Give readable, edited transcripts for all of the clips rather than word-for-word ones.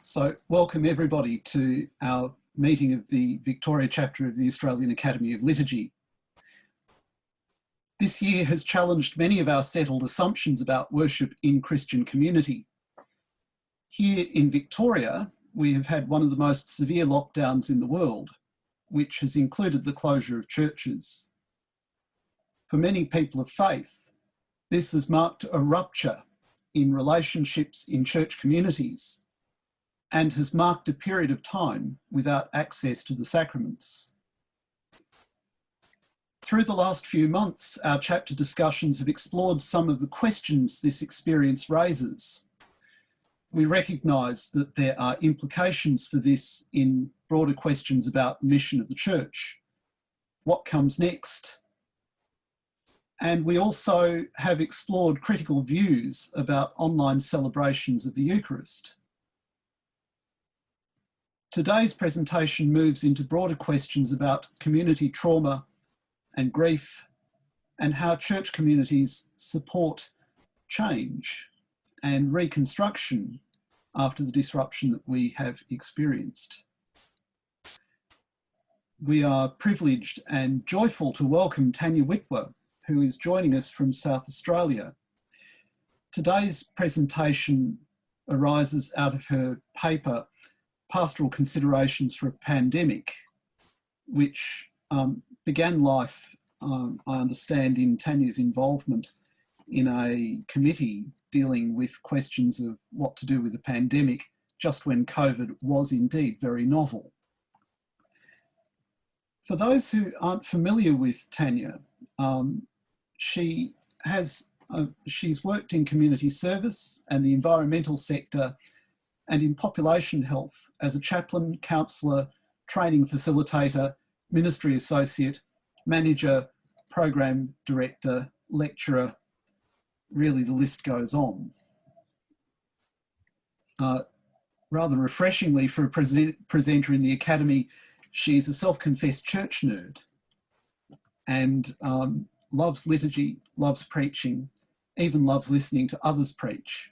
So welcome everybody to our meeting of the Victoria chapter of the Australian Academy of Liturgy. This year has challenged many of our settled assumptions about worship in Christian community. Here in Victoria, we have had one of the most severe lockdowns in the world, which has included the closure of churches. For many people of faith, this has marked a rupture in relationships in church communities and has marked a period of time without access to the sacraments. Through the last few months, our chapter discussions have explored some of the questions this experience raises. We recognise that there are implications for this in broader questions about the mission of the Church. What comes next? And we also have explored critical views about online celebrations of the Eucharist. Today's presentation moves into broader questions about community trauma and grief and how church communities support change and reconstruction after the disruption that we have experienced. We are privileged and joyful to welcome Tanya Witwer, who is joining us from South Australia. Today's presentation arises out of her paper, Pastoral Considerations for a Pandemic, which began life, I understand, in Tanya's involvement in a committee dealing with questions of what to do with the pandemic just when COVID was indeed very novel. For those who aren't familiar with Tanya, she's worked in community service and the environmental sector and in population health as a chaplain, counsellor, training facilitator, ministry associate, manager, program director, lecturer. Really, the list goes on. Rather refreshingly for a presenter in the Academy, she's a self-confessed church nerd and loves liturgy, loves preaching, even loves listening to others preach.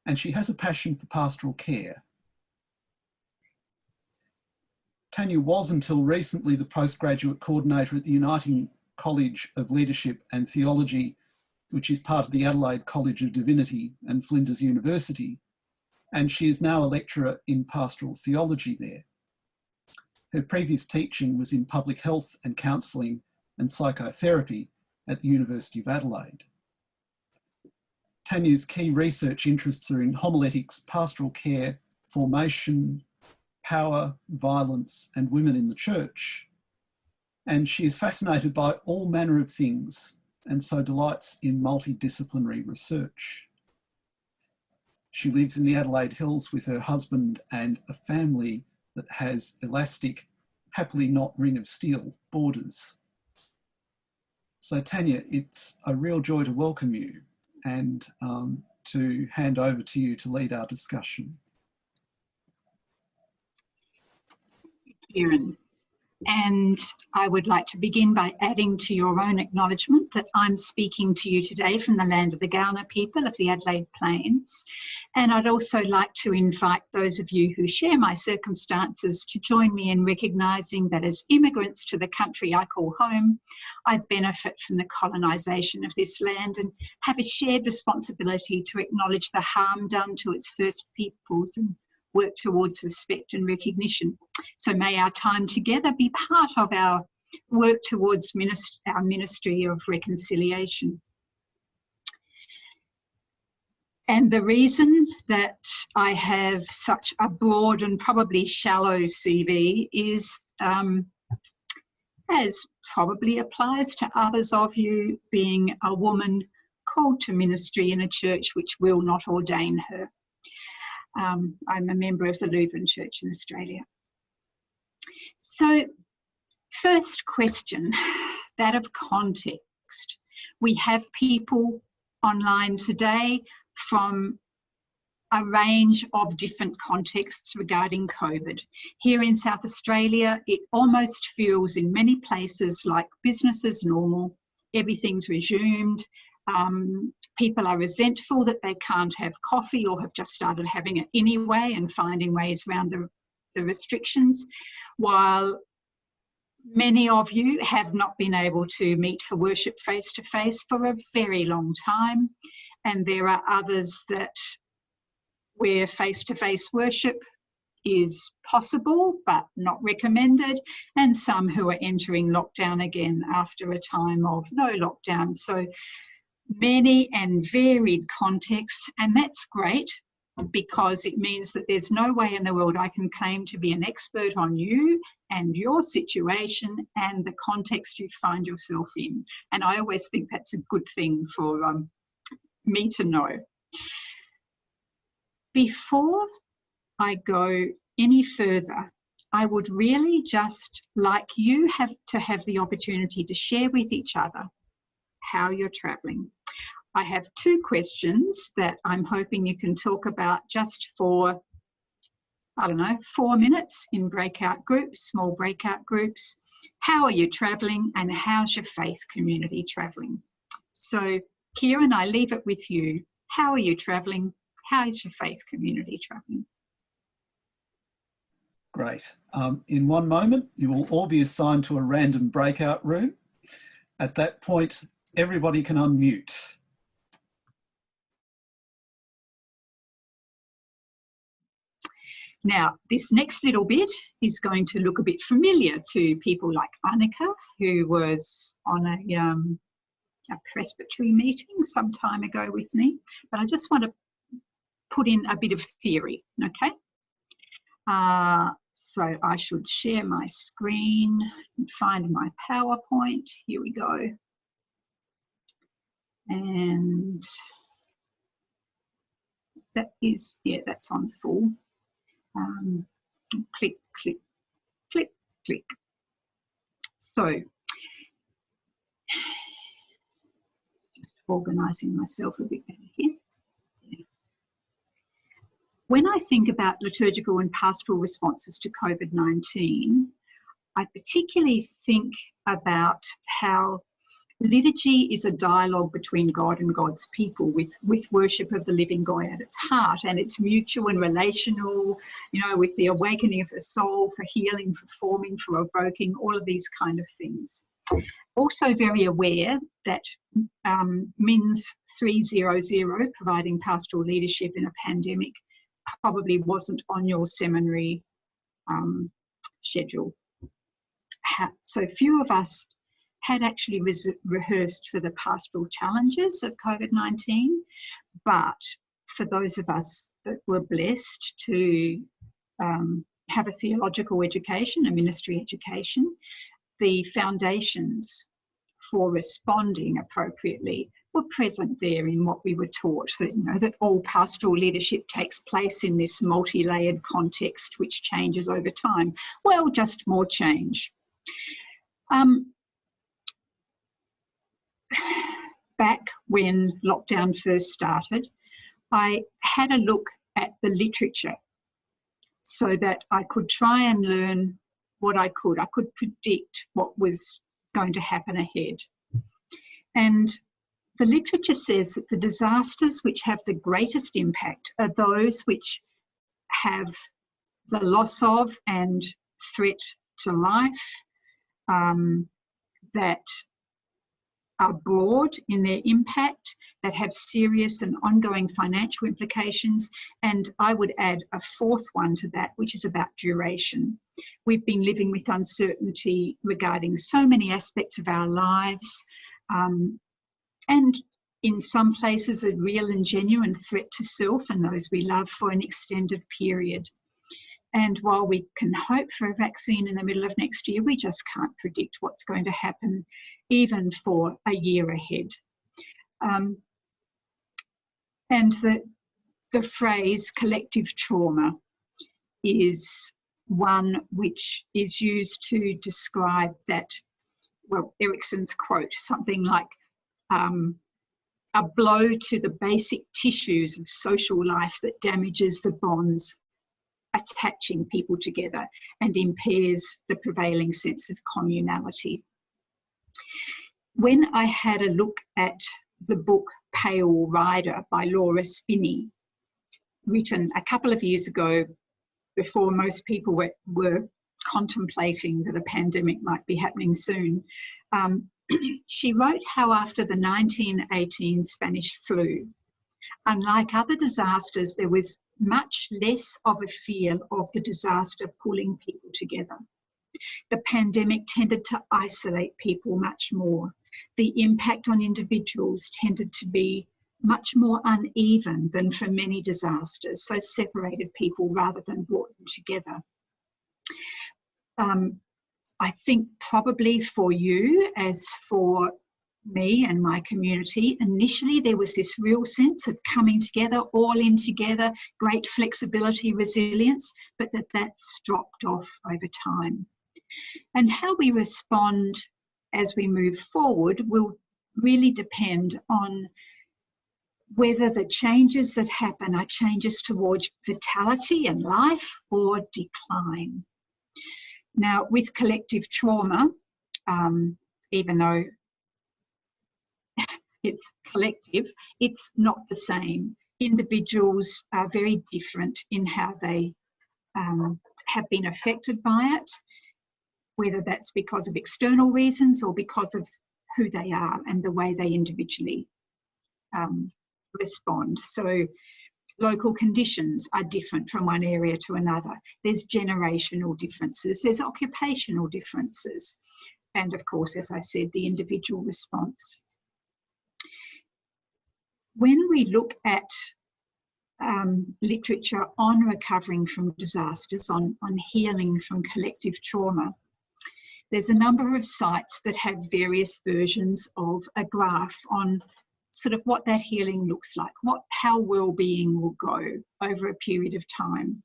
And she has a passion for pastoral care. Tanya was until recently the postgraduate coordinator at the Uniting College of Leadership and Theology, which is part of the Adelaide College of Divinity and Flinders University, and she is now a lecturer in pastoral theology there. Her previous teaching was in public health and counselling and psychotherapy at the University of Adelaide. Tanya's key research interests are in homiletics, pastoral care, formation, power, violence, and women in the church. And she is fascinated by all manner of things and so delights in multidisciplinary research. She lives in the Adelaide Hills with her husband and a family that has elastic, happily not ring of steel borders. So Tanya, it's a real joy to welcome you and to hand over to you to lead our discussion. Kieran, and I would like to begin by adding to your own acknowledgement that I'm speaking to you today from the land of the Kaurna people of the Adelaide Plains, and I'd also like to invite those of you who share my circumstances to join me in recognising that as immigrants to the country I call home, I benefit from the colonisation of this land and have a shared responsibility to acknowledge the harm done to its first peoples and work towards respect and recognition. So may our time together be part of our work towards our ministry of reconciliation. And the reason that I have such a broad and probably shallow CV is, as probably applies to others of you, being a woman called to ministry in a church which will not ordain her. I'm a member of the Lutheran Church in Australia. So, first question, that of context. We have people online today from a range of different contexts regarding COVID. Here in South Australia, it almost feels in many places like business as normal, everything's resumed, People are resentful that they can't have coffee or have just started having it anyway and finding ways around the restrictions, while many of you have not been able to meet for worship face-to-face for a very long time, and there are others that where face-to-face worship is possible but not recommended, and some who are entering lockdown again after a time of no lockdown. So many and varied contexts, and that's great because it means that there's no way in the world I can claim to be an expert on you and your situation and the context you find yourself in. And I always think that's a good thing for me to know. Before I go any further, I would really just like you to have the opportunity to share with each other how you're travelling. I have 2 questions that I'm hoping you can talk about just for, I don't know, 4 minutes in breakout groups, small breakout groups. How are you travelling and how's your faith community travelling? So Kieran, I leave it with you. How are you travelling? How is your faith community travelling? Great. In one moment, you will all be assigned to a random breakout room. At that point, everybody can unmute. Now, this next little bit is going to look a bit familiar to people like Annika, who was on a presbytery meeting some time ago with me, but I just want to put in a bit of theory, okay? So I should share my screen and find my PowerPoint. Here we go. And that is, yeah, that's on full. Click, click, click, click. So, just organising myself a bit better here. When I think about liturgical and pastoral responses to COVID-19, I particularly think about how liturgy is a dialogue between God and God's people with worship of the living God at its heart, and it's mutual and relational, you know, with the awakening of the soul, for healing, for forming, for evoking, all of these kind of things. Also very aware that MINS 300, providing pastoral leadership in a pandemic, probably wasn't on your seminary schedule. So few of us had actually rehearsed for the pastoral challenges of COVID-19, but for those of us that were blessed to have a theological education, a ministry education, the foundations for responding appropriately were present there in what we were taught, that, you know, that all pastoral leadership takes place in this multi-layered context which changes over time. Well, just more change. Back when lockdown first started, I had a look at the literature so that I could try and learn what I could. I could predict what was going to happen ahead. And the literature says that the disasters which have the greatest impact are those which have the loss of and threat to life, that are broad in their impact, that have serious and ongoing financial implications, and I would add a 4th one to that, which is about duration. We've been living with uncertainty regarding so many aspects of our lives, and in some places a real and genuine threat to self and those we love for an extended period. And while we can hope for a vaccine in the middle of next year, we just can't predict what's going to happen even for a year ahead. And the phrase collective trauma is one which is used to describe that, well, Erickson's quote, something like a blow to the basic tissues of social life that damages the bonds attaching people together and impairs the prevailing sense of communality. When I had a look at the book Pale Rider by Laura Spinney, written a couple of years ago before most people were contemplating that a pandemic might be happening soon. She wrote how after the 1918 Spanish flu, unlike other disasters, there was much less of a fear of the disaster pulling people together. The pandemic tended to isolate people much more. The impact on individuals tended to be much more uneven than for many disasters, so separated people rather than brought them together. I think probably for you, as for me and my community, initially there was this real sense of coming together, all in together, great flexibility, resilience, but that's dropped off over time. And how we respond as we move forward will really depend on whether the changes that happen are changes towards vitality and life or decline. Now, with collective trauma, even though it's collective, it's not the same. Individuals are very different in how they have been affected by it, whether that's because of external reasons or because of who they are and the way they individually respond. So local conditions are different from one area to another. There's generational differences, there's occupational differences, and of course, as I said, the individual response. When we look at literature on recovering from disasters, on healing from collective trauma, there's a number of sites that have various versions of a graph on sort of what that healing looks like, how well-being will go over a period of time.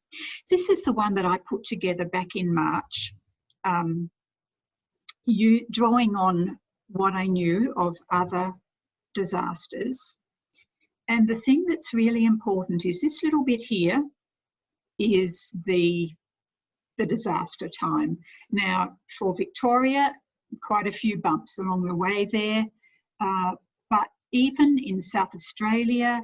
This is the one that I put together back in March, drawing on what I knew of other disasters. And the thing that's really important is this little bit here is the disaster time. Now, for Victoria, quite a few bumps along the way there, but even in South Australia,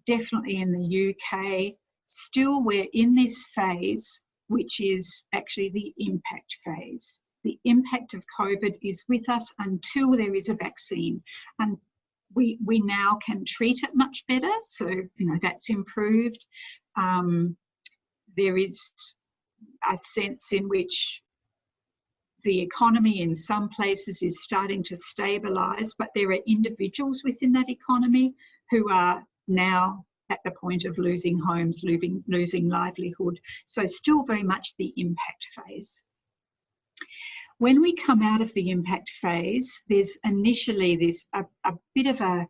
definitely in the UK, still we're in this phase, which is actually the impact phase. The impact of COVID is with us until there is a vaccine. And we now can treat it much better, so that's improved. There is a sense in which the economy in some places is starting to stabilise, but there are individuals within that economy who are now at the point of losing homes, losing livelihood. So still very much the impact phase. When we come out of the impact phase, there's initially this a bit of a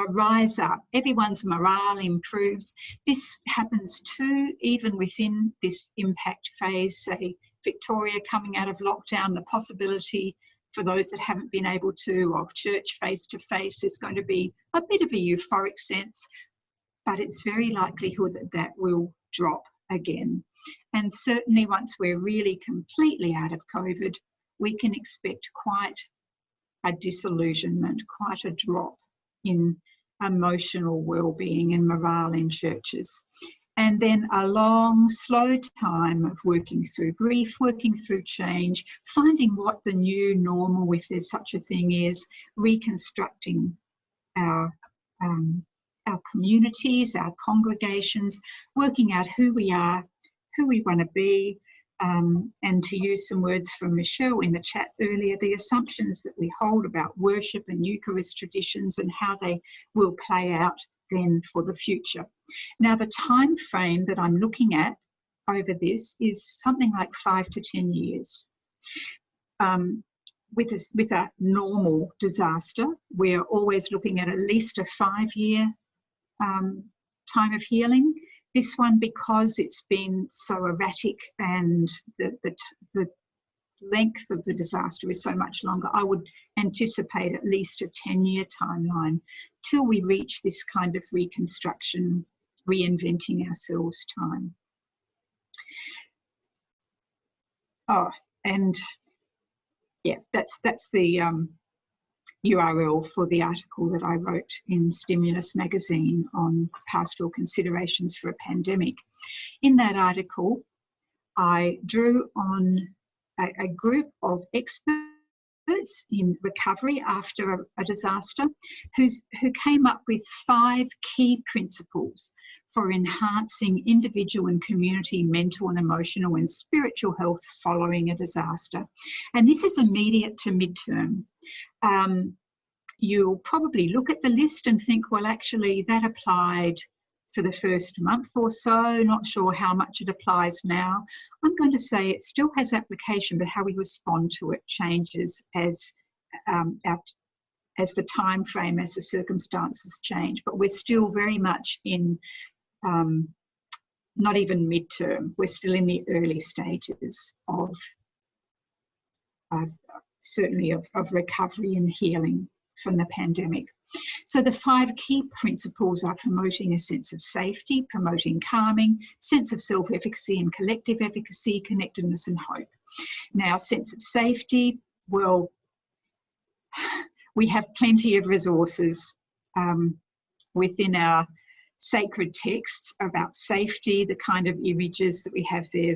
rise up. Everyone's morale improves. This happens too, even within this impact phase, say Victoria coming out of lockdown, the possibility for those that haven't been able to of church face-to-face is going to be a bit of a euphoric sense, but it's very likelihood that will drop again. And certainly once we're really completely out of COVID, we can expect quite a disillusionment, quite a drop in emotional well-being and morale in churches. And then a long, slow time of working through grief, working through change, finding what the new normal, if there's such a thing, is, reconstructing our communities, our congregations, working out who we are, who we want to be, and to use some words from Michelle in the chat earlier, the assumptions that we hold about worship and Eucharist traditions and how they will play out then for the future. Now, the time frame that I'm looking at over this is something like 5 to 10 years. With a normal disaster, we're always looking at least a 5-year time of healing. This one, because it's been so erratic and the length of the disaster is so much longer, I would anticipate at least a 10-year timeline till we reach this kind of reconstruction, reinventing ourselves time. Oh, and yeah, that's the URL for the article that I wrote in Stimulus magazine on pastoral considerations for a pandemic. In that article, I drew on a group of experts in recovery after a disaster who came up with 5 key principles for enhancing individual and community mental and emotional and spiritual health following a disaster. And this is immediate to midterm. You'll probably look at the list and think, well, actually that applied for the first month or so, not sure how much it applies now. I'm going to say it still has application, but how we respond to it changes as the time frame, as the circumstances change. But we're still very much in not even midterm, we're still in the early stages of certainly of recovery and healing from the pandemic. So the 5 key principles are promoting a sense of safety, promoting calming, sense of self-efficacy and collective efficacy, connectedness and hope. Now, sense of safety, well, we have plenty of resources within our sacred texts about safety, the kind of images that we have there.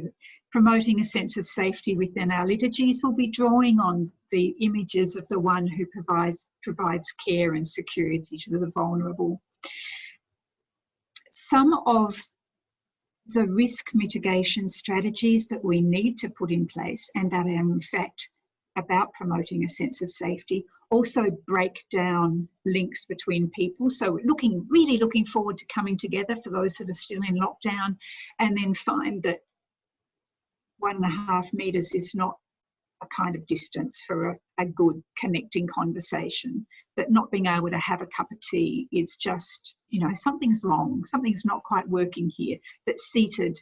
Promoting a sense of safety within our liturgies will be drawing on the images of the one who provides care and security to the vulnerable. Some of the risk mitigation strategies that we need to put in place, and that are in fact about promoting a sense of safety, also break down links between people. So really looking forward to coming together for those that are still in lockdown, and then find that 1.5 metres is not a kind of distance for a good connecting conversation, that not being able to have a cup of tea is just, something's wrong, something's not quite working here, that seated,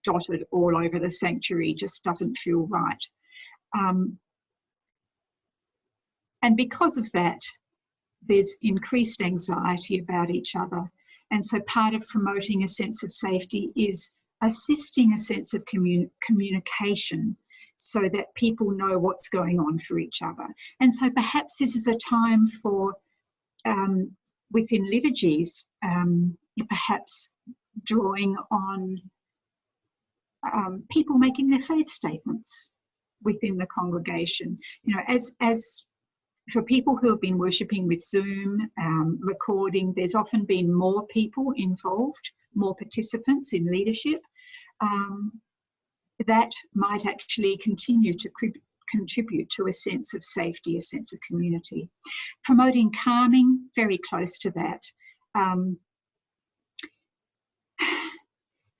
dotted all over the sanctuary just doesn't feel right. And because of that, there's increased anxiety about each other. And so part of promoting a sense of safety is assisting a sense of communication so that people know what's going on for each other. And so perhaps this is a time for, within liturgies, perhaps drawing on people making their faith statements within the congregation. As for people who have been worshipping with Zoom, recording, there's often been more people involved, more participants in leadership. That might actually continue to contribute to a sense of safety, a sense of community. Promoting calming, very close to that.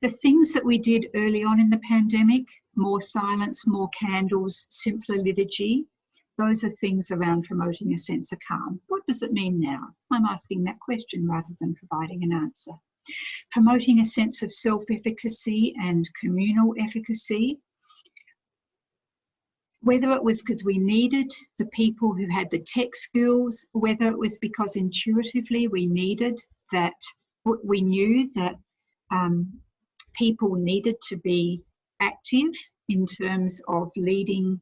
The things that we did early on in the pandemic, more silence, more candles, simpler liturgy, those are things around promoting a sense of calm. What does it mean now? I'm asking that question rather than providing an answer. Promoting a sense of self-efficacy and communal efficacy, whether it was because we needed the people who had the tech skills, whether it was because intuitively we knew that people needed to be active in terms of leading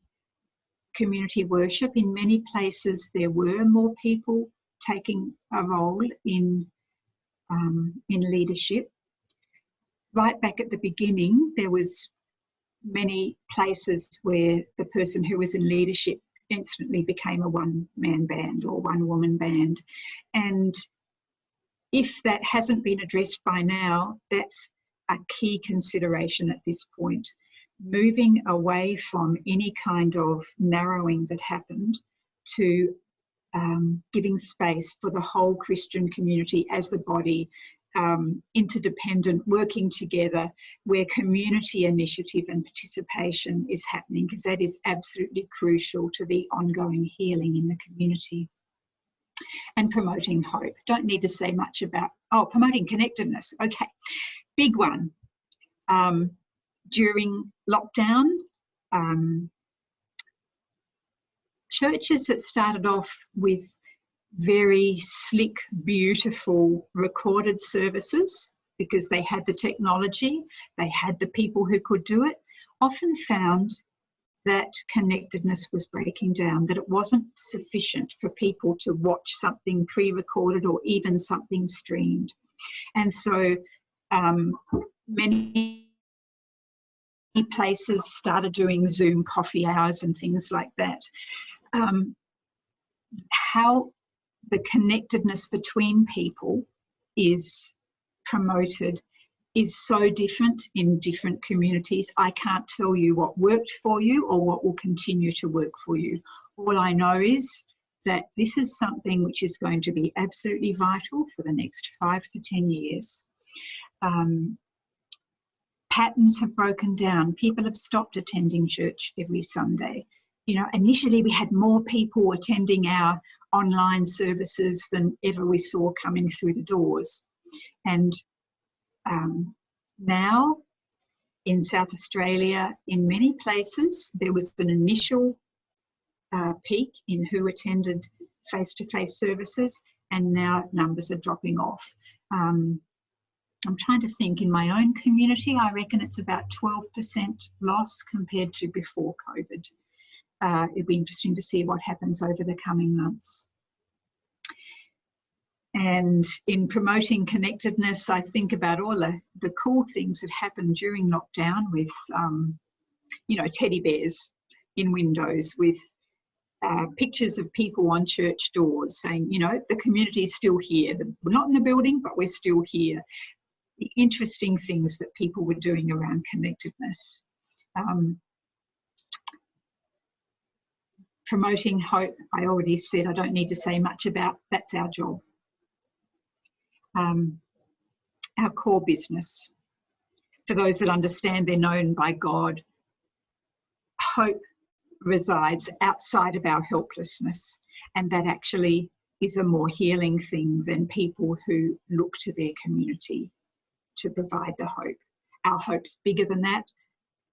community worship. In many places there were more people taking a role in leadership. Right back at the beginning, there was many places where the person who was in leadership instantly became a one-man band or one-woman band. And if that hasn't been addressed by now, that's a key consideration at this point. Moving away from any kind of narrowing that happened to giving space for the whole Christian community as the body, interdependent, working together, where community initiative and participation is happening, because that is absolutely crucial to the ongoing healing in the community. And promoting hope. Don't need to say much about, promoting connectedness. Okay, big one. During lockdown, churches that started off with very slick, beautiful recorded services because they had the technology, they had the people who could do it, often found that connectedness was breaking down, that it wasn't sufficient for people to watch something pre-recorded or even something streamed. And so many places started doing Zoom coffee hours and things like that. How the connectedness between people is promoted is so different in different communities. I can't tell you what worked for you or what will continue to work for you. All I know is that this is something which is going to be absolutely vital for the next 5 to 10 years. Patterns have broken down. People have stopped attending church every Sunday. You know, initially we had more people attending our online services than ever we saw coming through the doors. And now in South Australia, in many places, there was an initial peak in who attended face-to-face services, and now numbers are dropping off. I'm trying to think, in my own community, I reckon it's about 12% loss compared to before COVID. It'd be interesting to see what happens over the coming months. And in promoting connectedness, I think about all the cool things that happened during lockdown with, you know, teddy bears in windows, with pictures of people on church doors saying, you know, the community is still here. We're not in the building, but we're still here. The interesting things that people were doing around connectedness. Promoting hope, I already said, I don't need to say much about. That's our job. Our core business. For those that understand, they're known by God. Hope resides outside of our helplessness, and that actually is a more healing thing than people who look to their community to provide the hope. Our hope's bigger than that.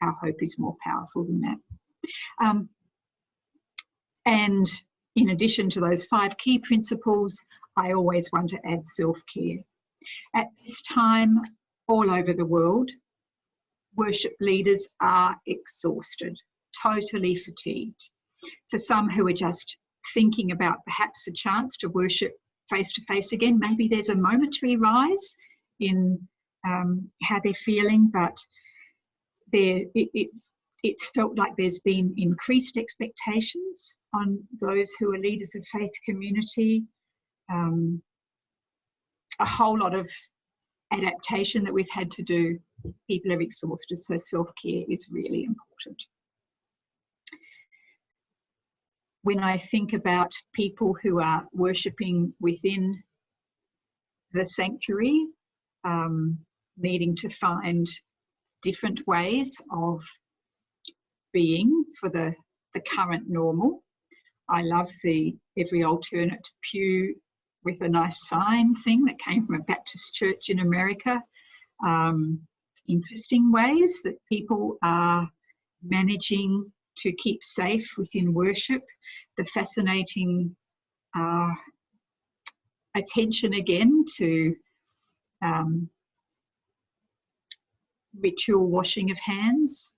Our hope is more powerful than that. And in addition to those 5 key principles, I always want to add self-care. At this time, all over the world, worship leaders are exhausted, totally fatigued. For some who are just thinking about perhaps a chance to worship face-to-face again, maybe there's a momentary rise in how they're feeling, but it's felt like there's been increased expectations on those who are leaders of faith community. A whole lot of adaptation that we've had to do. People are exhausted, so self-care is really important. When I think about people who are worshipping within the sanctuary, needing to find different ways of being for the current normal. I love the every alternate pew with a nice sign thing that came from a Baptist church in America. Interesting ways that people are managing to keep safe within worship. The fascinating attention again to ritual washing of hands,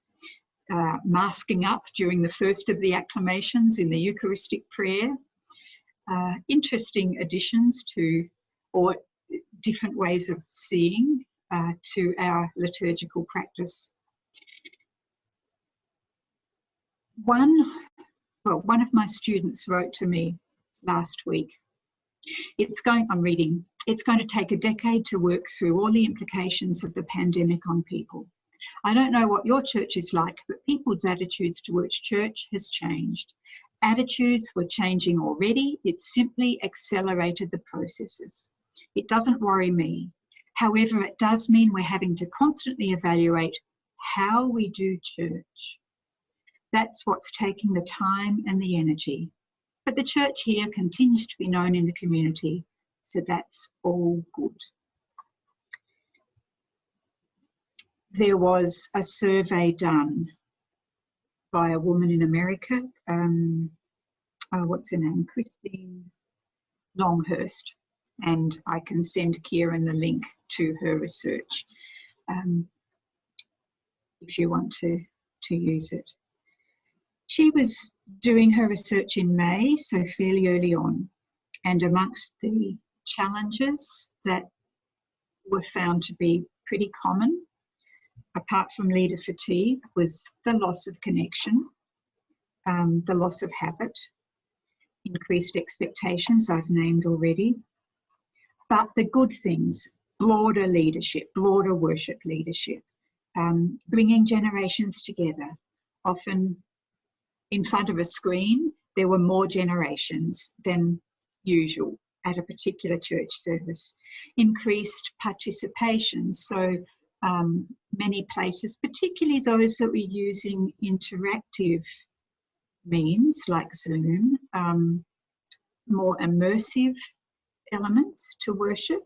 masking up during the first of the acclamations in the Eucharistic prayer. Interesting additions to, or different ways of seeing to our liturgical practice. One of my students wrote to me last week, I'm reading, it's going to take a decade to work through all the implications of the pandemic on people. I don't know what your church is like, but people's attitudes towards church has changed. Attitudes were changing already. It simply accelerated the processes. It doesn't worry me. However, it does mean we're having to constantly evaluate how we do church. That's what's taking the time and the energy. But the church here continues to be known in the community, so that's all good. There was a survey done by a woman in America, what's her name? Christine Longhurst, and I can send Kieran the link to her research if you want to use it. She was doing her research in May, so fairly early on, and amongst the challenges that were found to be pretty common, apart from leader fatigue, was the loss of connection, the loss of habit, increased expectations I've named already, but the good things, broader leadership, broader worship leadership, bringing generations together. Often in front of a screen, there were more generations than usual at a particular church service. Increased participation, so many places, particularly those that were using interactive means like Zoom, more immersive elements to worship.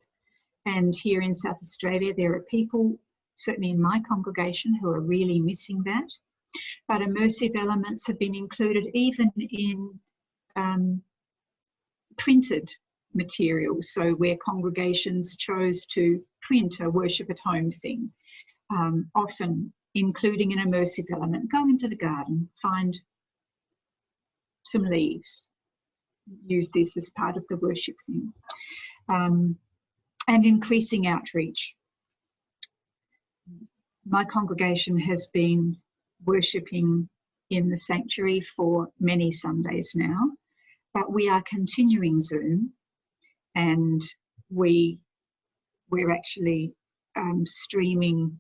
And here in South Australia, there are people, certainly in my congregation, who are really missing that. But immersive elements have been included even in printed materials. So where congregations chose to print a worship at home thing, often including an immersive element. Go into the garden, find some leaves, use this as part of the worship thing. And increasing outreach. My congregation has been worshipping in the sanctuary for many Sundays now, but we are continuing Zoom, and we're actually streaming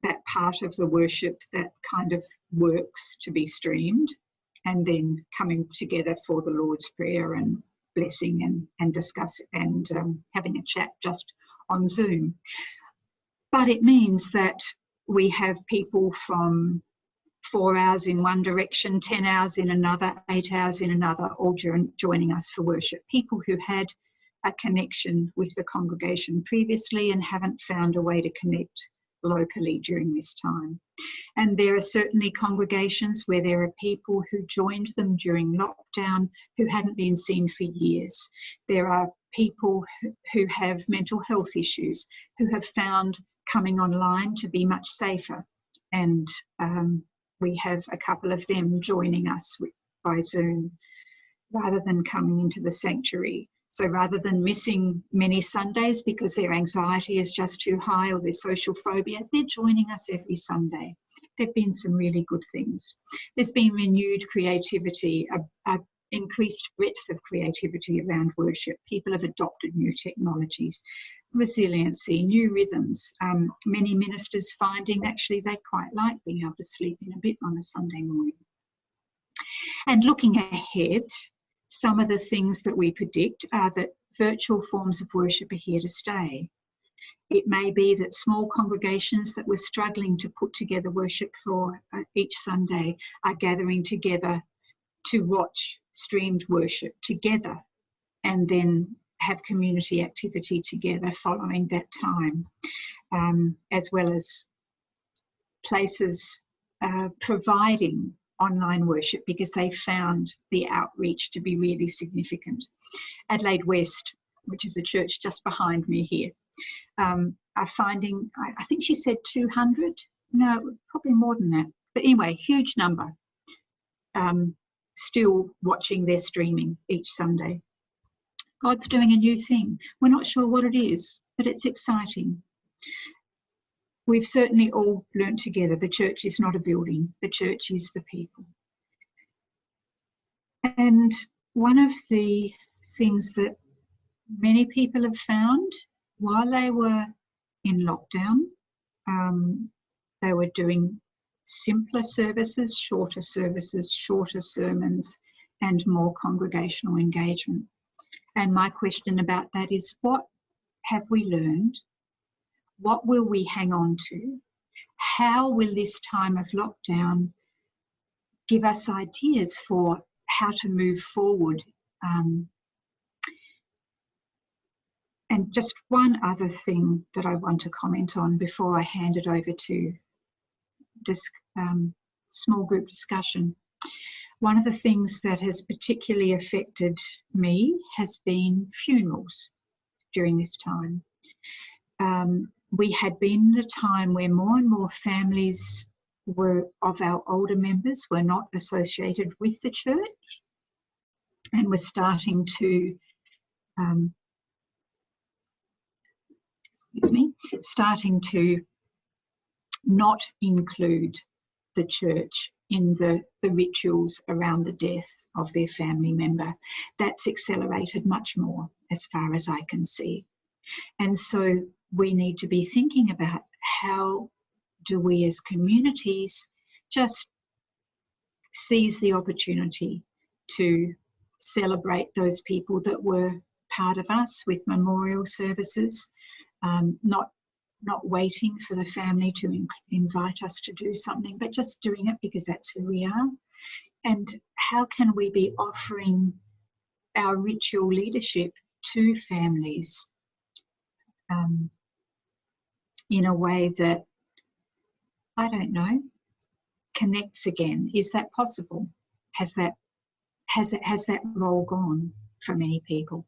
that part of the worship that kind of works to be streamed, and then coming together for the Lord's Prayer and blessing and discuss and having a chat just on Zoom. But it means that we have people from 4 hours in one direction, 10 hours in another, 8 hours in another, all joining us for worship. People who had a connection with the congregation previously and haven't found a way to connect locally during this time. And there are certainly congregations where there are people who joined them during lockdown who hadn't been seen for years. There are people who have mental health issues who have found coming online to be much safer. And we have a couple of them joining us by Zoom rather than coming into the sanctuary. So rather than missing many Sundays because their anxiety is just too high or their social phobia, they're joining us every Sunday. There have been some really good things. There's been renewed creativity, a increased breadth of creativity around worship. People have adopted new technologies, resiliency, new rhythms. Many ministers finding actually they quite like being able to sleep in a bit on a Sunday morning. And looking ahead, some of the things that we predict are that virtual forms of worship are here to stay. It may be that small congregations that were struggling to put together worship for each Sunday are gathering together to watch streamed worship together and then have community activity together following that time, as well as places providing online worship because they found the outreach to be really significant. Adelaide West, which is a church just behind me here, are finding, I think she said 200, no, probably more than that. But anyway, huge number still watching their streaming each Sunday. God's doing a new thing. We're not sure what it is, but it's exciting. We've certainly all learnt together the church is not a building, the church is the people. And one of the things that many people have found while they were in lockdown, they were doing simpler services, shorter sermons, and more congregational engagement. And my question about that is, what have we learned? What will we hang on to? How will this time of lockdown give us ideas for how to move forward? And just one other thing that I want to comment on before I hand it over to small group discussion. One of the things that has particularly affected me has been funerals during this time. We had been at a time where more and more families of our older members were not associated with the church, and were starting to not include the church in the rituals around the death of their family member. That's accelerated much more, as far as I can see. And so we need to be thinking about how do we as communities just seize the opportunity to celebrate those people that were part of us with memorial services, not waiting for the family to invite us to do something, but just doing it because that's who we are. And how can we be offering our ritual leadership to families in a way that, I don't know, connects again? Is that possible? Has that role gone for many people?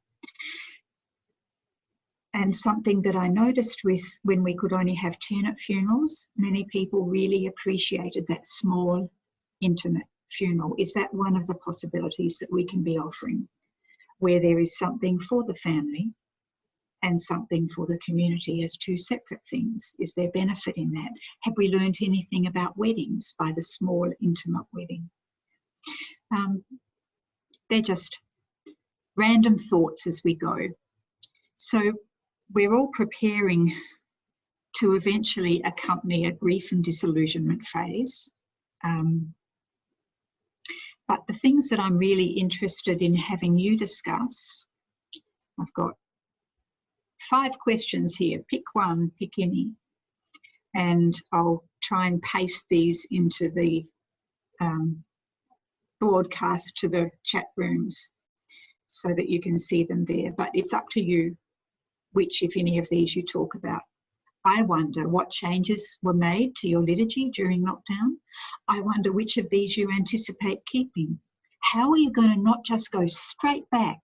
And something that I noticed with when we could only have 10 at funerals, many people really appreciated that small, intimate funeral. Is that one of the possibilities that we can be offering, where there is something for the family and something for the community as two separate things? Is there benefit in that? Have we learned anything about weddings by the small, intimate wedding? They're just random thoughts as we go. So we're all preparing to eventually accompany a grief and disillusionment phase. But the things that I'm really interested in having you discuss, I've got 5 questions here. Pick one, pick any. And I'll try and paste these into the broadcast to the chat rooms so that you can see them there. But it's up to you which, if any of these, you talk about. I wonder what changes were made to your liturgy during lockdown. I wonder which of these you anticipate keeping. How are you going to not just go straight back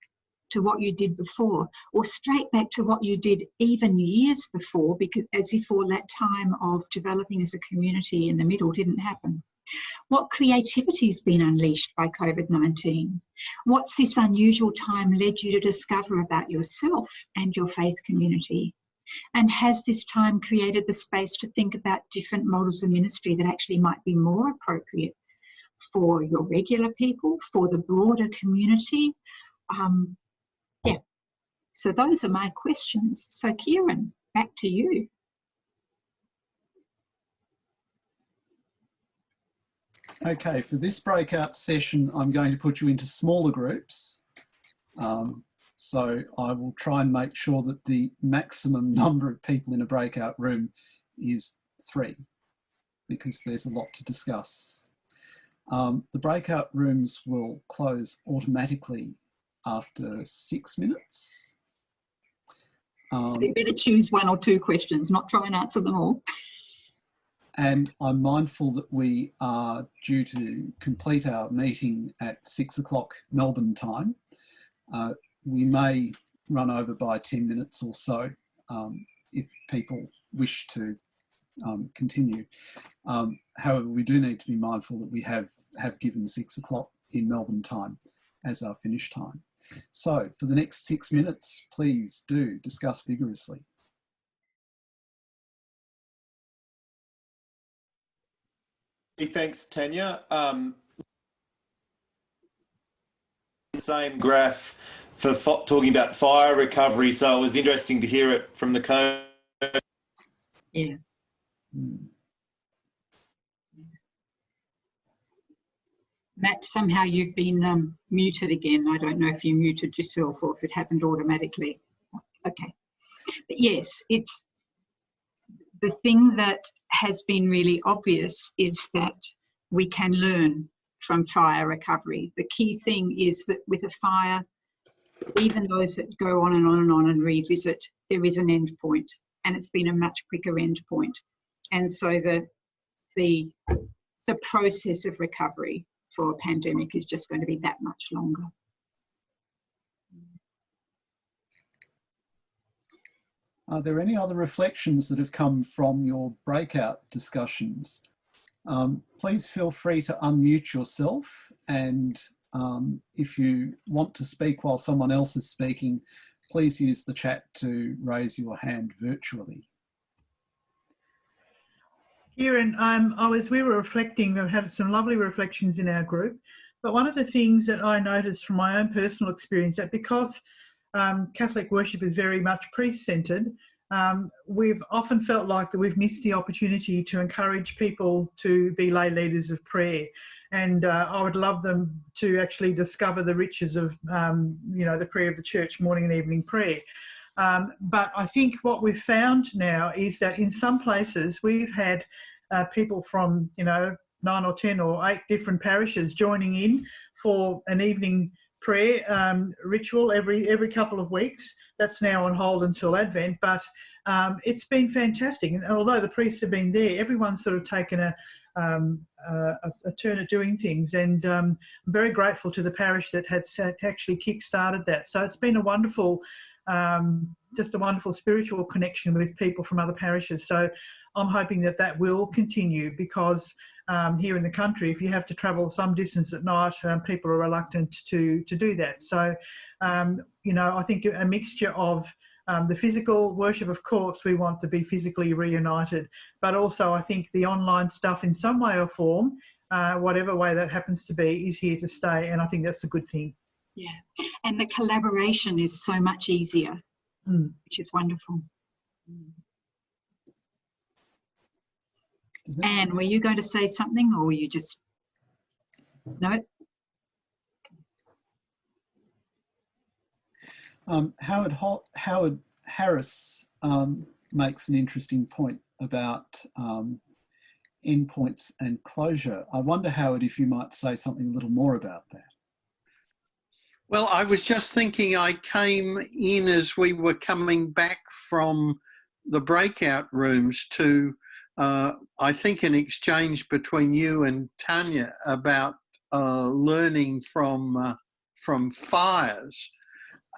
to what you did before, or straight back to what you did even years before, because as if all that time of developing as a community in the middle didn't happen? What creativity has been unleashed by COVID-19? What's this unusual time led you to discover about yourself and your faith community? And has this time created the space to think about different models of ministry that actually might be more appropriate for your regular people, for the broader community? Yeah, so those are my questions. So Kieran, back to you. Okay, for this breakout session, I'm going to put you into smaller groups. So I will try and make sure that the maximum number of people in a breakout room is 3, because there's a lot to discuss. The breakout rooms will close automatically after 6 minutes. So you better choose 1 or 2 questions, not try and answer them all. And I'm mindful that we are due to complete our meeting at 6 o'clock Melbourne time. We may run over by 10 minutes or so if people wish to continue. However, we do need to be mindful that we have given 6 o'clock in Melbourne time as our finish time. So for the next 6 minutes, please do discuss vigorously. Thanks, Tanya. Same graph for talking about fire recovery, so it was interesting to hear it from the code. Yeah. Matt, somehow you've been muted again. I don't know if you muted yourself or if it happened automatically. Okay. But yes, it's the thing that has been really obvious is that we can learn from fire recovery. The key thing is that with a fire, even those that go on and on and on and revisit, there is an end point, and it's been a much quicker end point. And so the process of recovery for a pandemic is just going to be that much longer. Are there any other reflections that have come from your breakout discussions Please feel free to unmute yourself, and if you want to speak while someone else is speaking, please use the chat to raise your hand virtually. Kieran, we were reflecting, we've had some lovely reflections in our group, but one of the things that I noticed from my own personal experience, that because Catholic worship is very much priest-centred, we've often felt like that we've missed the opportunity to encourage people to be lay leaders of prayer. And I would love them to actually discover the riches of, the prayer of the church, morning and evening prayer. But I think what we've found now is that in some places we've had people from, 9 or 10 or 8 different parishes joining in for an evening prayer ritual every couple of weeks. That's now on hold until Advent, but it's been fantastic. And although the priests have been there, everyone's sort of taken a turn at doing things, and I'm very grateful to the parish that had actually kick-started that. So it's been a wonderful, just a wonderful spiritual connection with people from other parishes. So I'm hoping that that will continue, because here in the country, if you have to travel some distance at night, people are reluctant to do that. So, I think a mixture of the physical worship, of course, we want to be physically reunited, but also I think the online stuff in some way or form, whatever way that happens to be, is here to stay, and I think that's a good thing. Yeah, and the collaboration is so much easier, which is wonderful. Anne, were you going to say something, or were you just... No? Howard Harris makes an interesting point about endpoints and closure. I wonder, Howard, if you might say something a little more about that. Well, I was just thinking, I came in as we were coming back from the breakout rooms to, I think, an exchange between you and Tanya about learning from fires.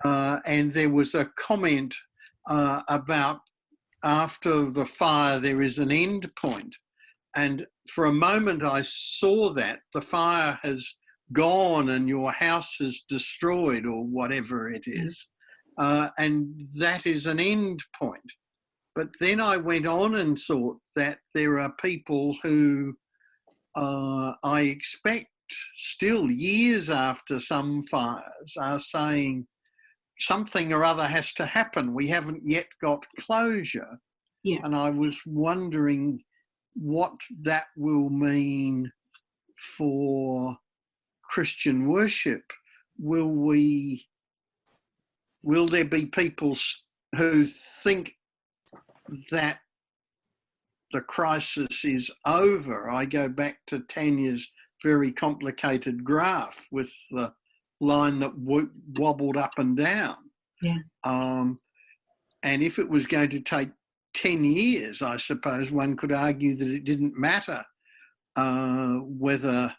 And there was a comment about after the fire there is an end point. And for a moment I saw that the fire has gone and your house is destroyed or whatever it is, and that is an end point. But then I went on and thought that there are people who I expect still years after some fires are saying something or other has to happen. We haven't yet got closure. Yeah. And I was wondering what that will mean for Christian worship. Will there be people who think that the crisis is over? I go back to Tanya's very complicated graph with the line that wobbled up and down. Yeah. And if it was going to take 10 years, I suppose one could argue that it didn't matter whether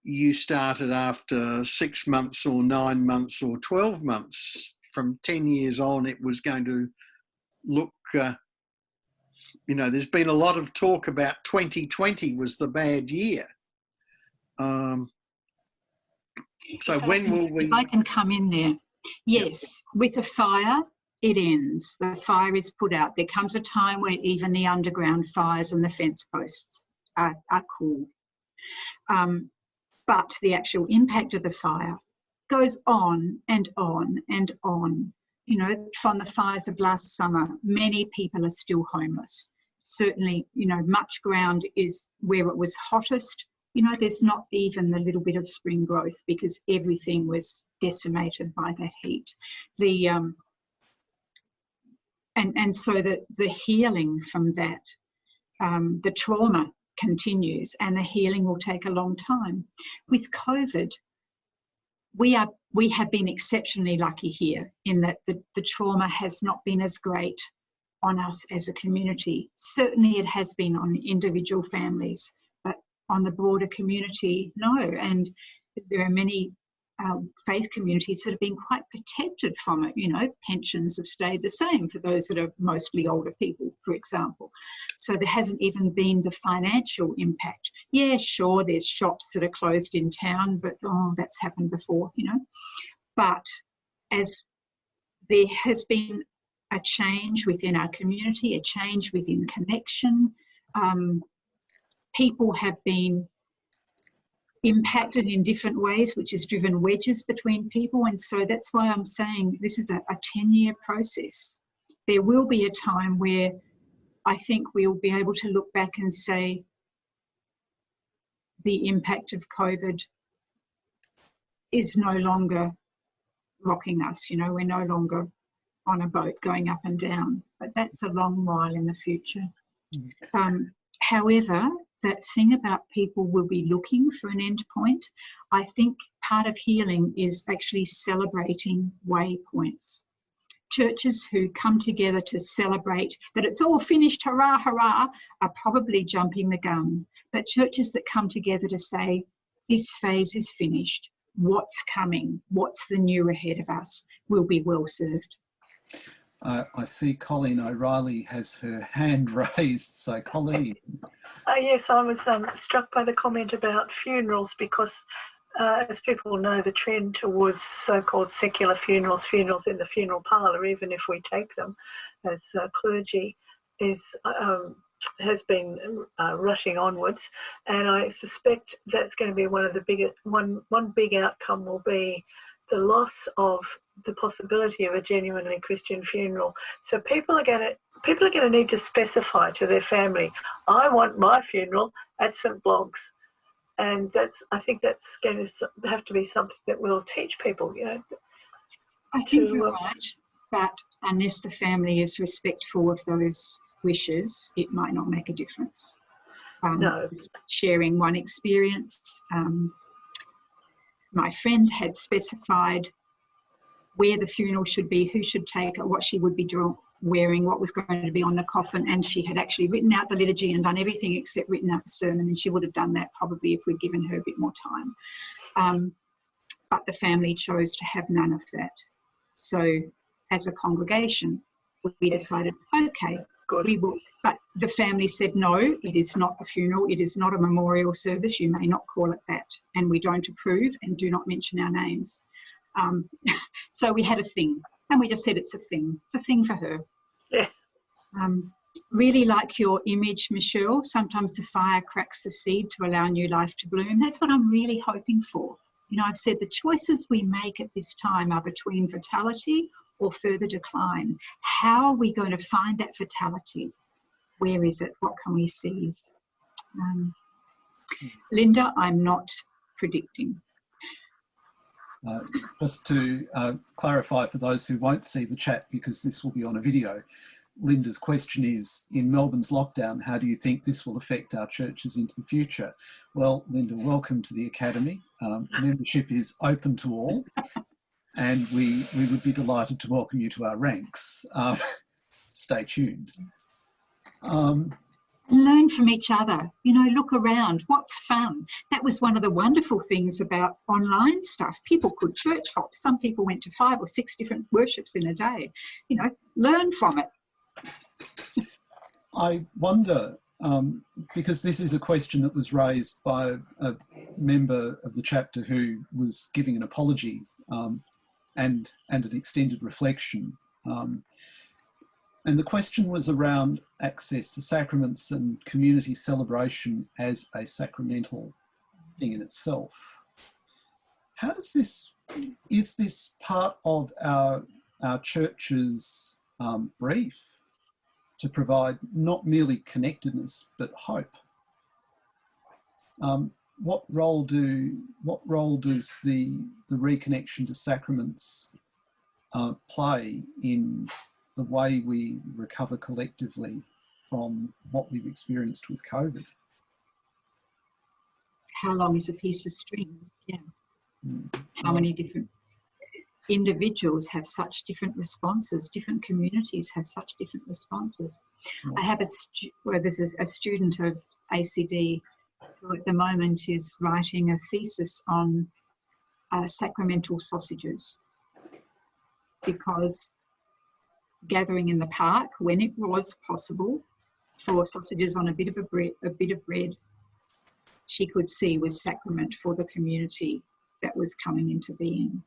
you started after 6 months or 9 months or 12 months. From 10 years on, it was going to look, there's been a lot of talk about 2020 was the bad year. So when will we... If I can come in there. Yes, with a fire, it ends. The fire is put out. There comes a time where even the underground fires and the fence posts are cool. But the actual impact of the fire goes on and on and on. From the fires of last summer, many people are still homeless. Certainly, much ground is where it was hottest. There's not even the little bit of spring growth because everything was decimated by that heat. And so the healing from that, the trauma continues, and the healing will take a long time. With COVID, we have been exceptionally lucky here in that the trauma has not been as great on us as a community. Certainly it has been on individual families, but on the broader community, no. And there are many our faith communities that have been quite protected from it. You know, pensions have stayed the same for those that are mostly older people, for example. So there hasn't even been the financial impact. Yeah, sure, there's shops that are closed in town, but that's happened before, you know. But as there has been a change within our community, a change within connection, people have been impacted in different ways, which has driven wedges between people. And so that's why I'm saying this is a 10-year process. There will be a time where I think we'll be able to look back and say the impact of COVID is no longer rocking us. You know, we're no longer on a boat going up and down, but that's a long while in the future. However, that thing about people will be looking for an end point. I think part of healing is actually celebrating waypoints. Churches who come together to celebrate that it's all finished, hurrah, hurrah, are probably jumping the gun. But churches that come together to say, this phase is finished, what's coming, what's the new ahead of us, will be well served. I see Colleen O'Reilly has her hand raised. So, Colleen. Yes, I was struck by the comment about funerals because, as people know, the trend towards so-called secular funerals, funerals in the funeral parlour, even if we take them as clergy, has been rushing onwards. And I suspect that's going to be one of the biggest, one big outcome will be the loss of the possibility of a genuinely Christian funeral. So people are going to need to specify to their family, I want my funeral at St. Blog's. And I think that's going to have to be something that we'll teach people, you know. I think you're right, but unless the family is respectful of those wishes, it might not make a difference. No. Sharing one experience, my friend had specified where the funeral should be, who should take it, what she would be wearing, what was going to be on the coffin, and she had actually written out the liturgy and done everything except written out the sermon, and she would have done that probably if we'd given her a bit more time. But the family chose to have none of that. So as a congregation, we decided, okay, we will. But the family said, no, it is not a funeral, it is not a memorial service, you may not call it that, and we don't approve and do not mention our names. So we had a thing, and we just said it's a thing. It's a thing for her. Yeah. Really like your image, Michelle. Sometimes the fire cracks the seed to allow new life to bloom. That's what I'm really hoping for. You know, I've said the choices we make at this time are between vitality or further decline. How are we going to find that vitality? Where is it? What can we seize? Linda, I'm not predicting. Just to clarify for those who won't see the chat, because this will be on a video, Linda's question is, in Melbourne's lockdown, how do you think this will affect our churches into the future? Well, Linda, welcome to the Academy. Membership is open to all, and we would be delighted to welcome you to our ranks. Stay tuned. Learn from each other, you know, look around, what's fun. That was one of the wonderful things about online stuff. People could church hop. Some people went to 5 or 6 different worships in a day. You know, learn from it. I wonder, because this is a question that was raised by a member of the chapter who was giving an apology and an extended reflection. And the question was around access to sacraments and community celebration as a sacramental thing in itself. How does this, is this part of our church's brief to provide not merely connectedness, but hope? What role does the reconnection to sacraments play in the way we recover collectively from what we've experienced with COVID? How long is a piece of string? Yeah. How many different individuals have such different responses? Different communities have such different responses. I have there's a student of ACD who at the moment is writing a thesis on sacramental sausages, because gathering in the park when it was possible for sausages on a bit of bread, she could see was sacrament for the community that was coming into being.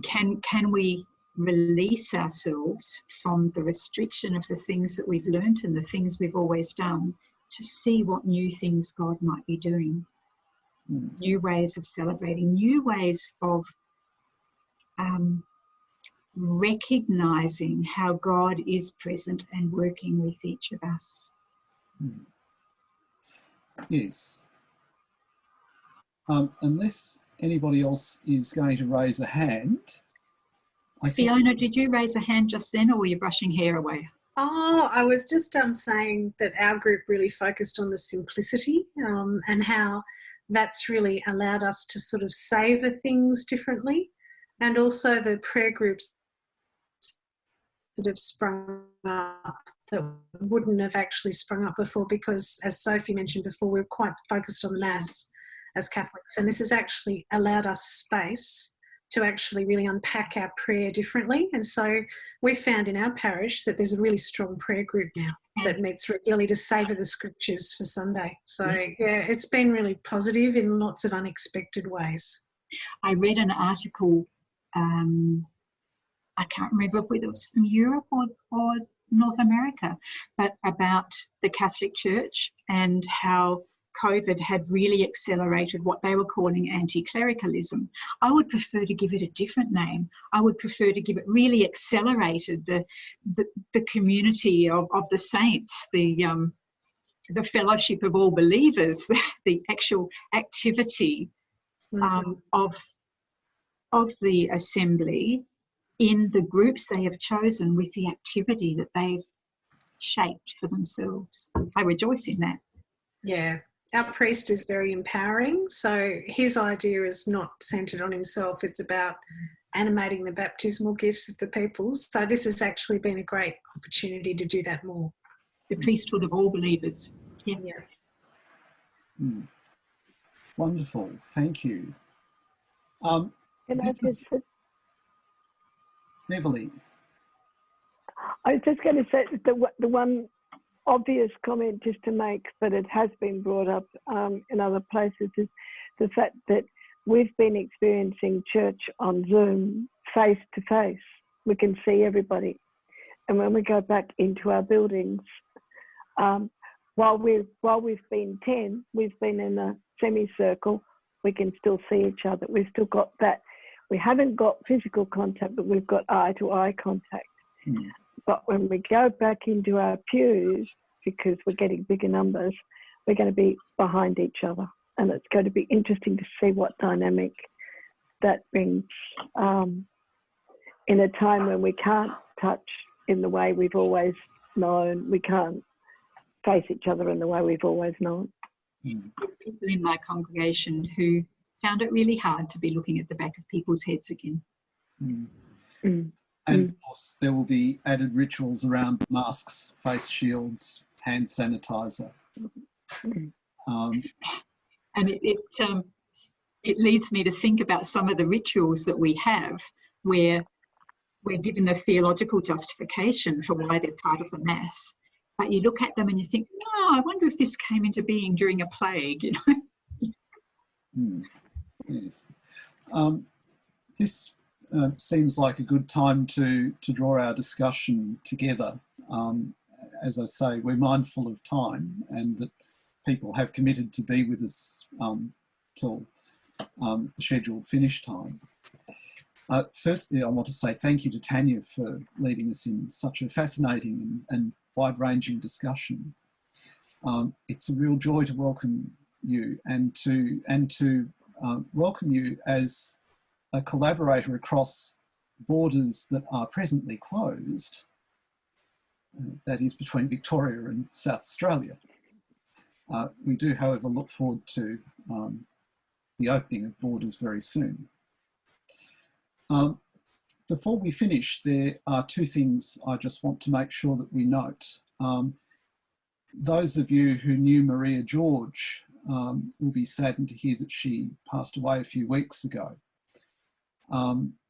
Can we release ourselves from the restriction of the things that we've learnt and the things we've always done to see what new things God might be doing? New ways of celebrating, new ways of recognising how God is present and working with each of us. Yes. Unless anybody else is going to raise a hand. Fiona, did you raise a hand just then, or were you brushing hair away? Oh, I was just saying that our group really focused on the simplicity and how that's really allowed us to sort of savour things differently, and also the prayer groups that have sprung up that wouldn't have actually sprung up before, because, as Sophie mentioned before, we're quite focused on the Mass as Catholics, and this has actually allowed us space to actually really unpack our prayer differently. And so we've found in our parish that there's a really strong prayer group now that meets regularly to savour the scriptures for Sunday. So yeah, it's been really positive in lots of unexpected ways. I read an article, I can't remember whether it was from Europe or North America, but about the Catholic Church and how COVID had really accelerated what they were calling anti-clericalism. I would prefer to give it a different name. I would prefer to give it really accelerated the community of the saints, the fellowship of all believers, the actual activity of the assembly in the groups they have chosen with the activity that they've shaped for themselves. I rejoice in that. Yeah. Our priest is very empowering, so his idea is not centred on himself. It's about animating the baptismal gifts of the people. So this has actually been a great opportunity to do that more. The priesthood of all believers. Yeah. Wonderful, thank you. Beverly. I was just going to say the one obvious comment just to make, but it has been brought up in other places, is the fact that we've been experiencing church on Zoom face to face. We can see everybody. And when we go back into our buildings, while we've been 10, we've been in a semicircle, we can still see each other. We've still got that. We haven't got physical contact, but we've got eye-to-eye contact. But when we go back into our pews, because we're getting bigger numbers, we're going to be behind each other. And it's going to be interesting to see what dynamic that brings in a time when we can't touch in the way we've always known. We can't face each other in the way we've always known. There were people in my congregation who found it really hard to be looking at the back of people's heads again. And of course, there will be added rituals around masks, face shields, hand sanitizer. And it leads me to think about some of the rituals that we have where we're given the theological justification for why they're part of the Mass. But you look at them and you think, I wonder if this came into being during a plague, you know? Yes. This seems like a good time to draw our discussion together. As I say, we're mindful of time and that people have committed to be with us till the scheduled finish time. Firstly, I want to say thank you to Tanya for leading us in such a fascinating and wide-ranging discussion. It's a real joy to welcome you and to welcome you as a collaborator across borders that are presently closed, that is between Victoria and South Australia. We do, however, look forward to the opening of borders very soon. Before we finish, there are two things I just want to make sure that we note. Those of you who knew Maria George will be saddened to hear that she passed away a few weeks ago.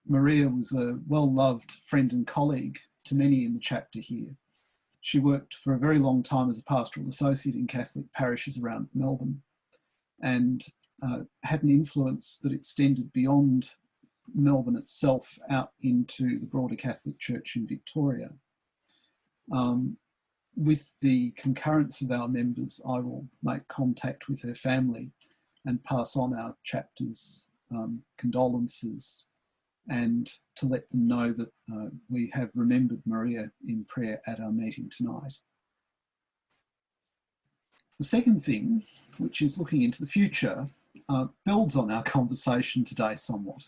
Maria was a well-loved friend and colleague to many in the chapter here. She worked for a very long time as a pastoral associate in Catholic parishes around Melbourne and had an influence that extended beyond Melbourne itself out into the broader Catholic Church in Victoria. With the concurrence of our members, I will make contact with her family and pass on our chapter's condolences and to let them know that we have remembered Maria in prayer at our meeting tonight. The second thing, which is looking into the future, builds on our conversation today somewhat.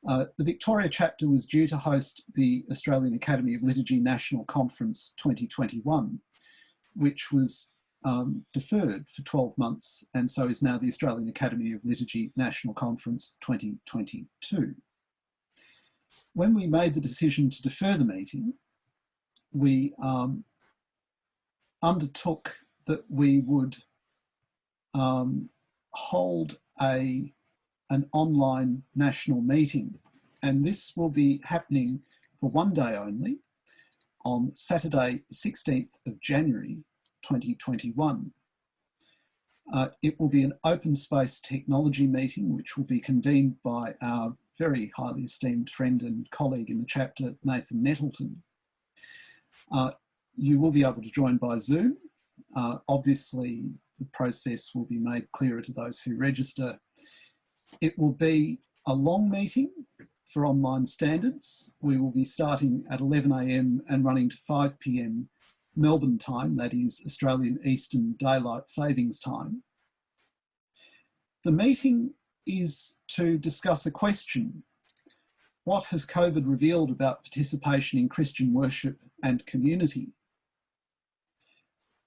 The Victoria chapter was due to host the Australian Academy of Liturgy National Conference 2021, which was deferred for 12 months and so is now the Australian Academy of Liturgy National Conference 2022. When we made the decision to defer the meeting, we undertook that we would hold an online national meeting, and this will be happening for one day only on Saturday, the 16th of January 2021. It will be an open space technology meeting which will be convened by our very highly esteemed friend and colleague in the chapter, Nathan Nettleton. You will be able to join by Zoom. Obviously, the process will be made clearer to those who register. It will be a long meeting for online standards. We will be starting at 11 a.m. and running to 5 p.m. Melbourne time, that is Australian Eastern Daylight Savings Time. The meeting is to discuss a question: what has COVID revealed about participation in Christian worship and community?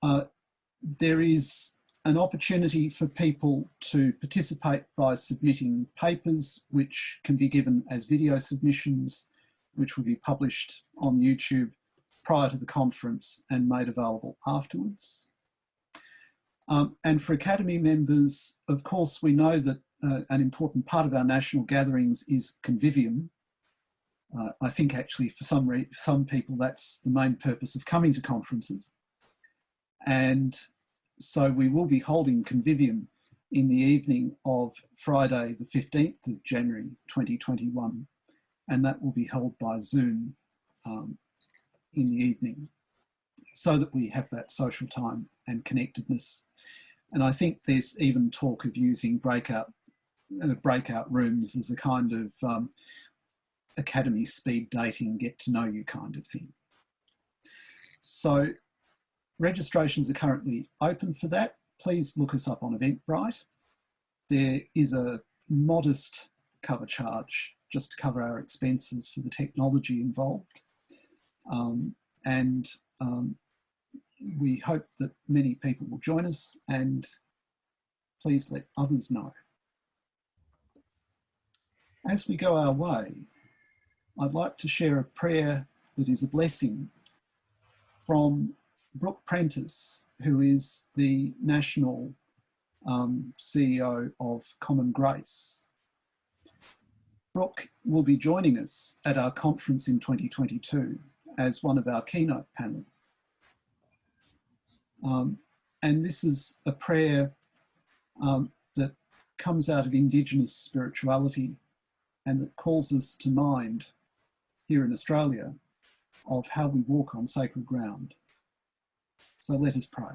There is an opportunity for people to participate by submitting papers, which can be given as video submissions, which will be published on YouTube prior to the conference and made available afterwards. And for Academy members, of course, we know that an important part of our national gatherings is convivium. I think actually for some people that's the main purpose of coming to conferences. And so we will be holding convivium in the evening of Friday the 15th of January 2021, and that will be held by Zoom in the evening so that we have that social time and connectedness. And I think there's even talk of using breakout rooms as a kind of academy speed dating, get to know you kind of thing. So registrations are currently open for that. Please look us up on Eventbrite. There is a modest cover charge just to cover our expenses for the technology involved. We hope that many people will join us, and please let others know. As we go our way, I'd like to share a prayer that is a blessing from Brooke Prentice, who is the National CEO of Common Grace. Brooke will be joining us at our conference in 2022 as one of our keynote panel. And this is a prayer that comes out of Indigenous spirituality and that calls us to mind here in Australia of how we walk on sacred ground. So let us pray.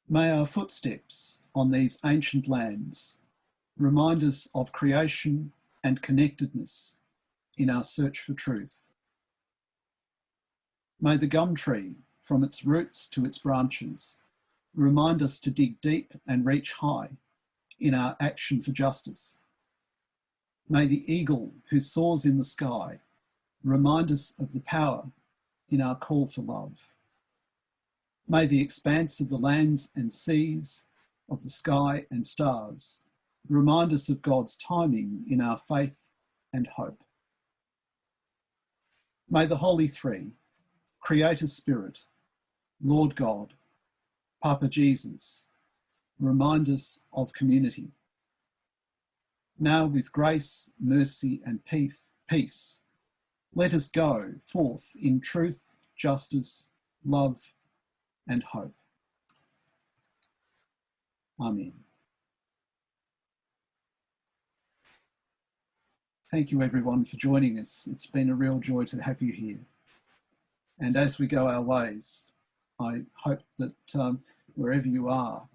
May our footsteps on these ancient lands remind us of creation and connectedness in our search for truth. May the gum tree, from its roots to its branches, remind us to dig deep and reach high in our action for justice. May the eagle who soars in the sky remind us of the power in our call for love. May the expanse of the lands and seas, of the sky and stars, remind us of God's timing in our faith and hope. May the Holy Three, Creator Spirit, Lord God, Papa Jesus, remind us of community. Now with grace, mercy and peace, let us go forth in truth, justice, love and hope. Amen. Thank you everyone for joining us. It's been a real joy to have you here. And as we go our ways, I hope that wherever you are,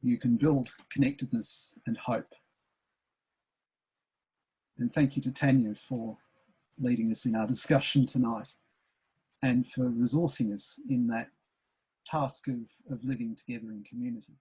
you can build connectedness and hope. And thank you to Tanya for leading us in our discussion tonight and for resourcing us in that task of living together in community.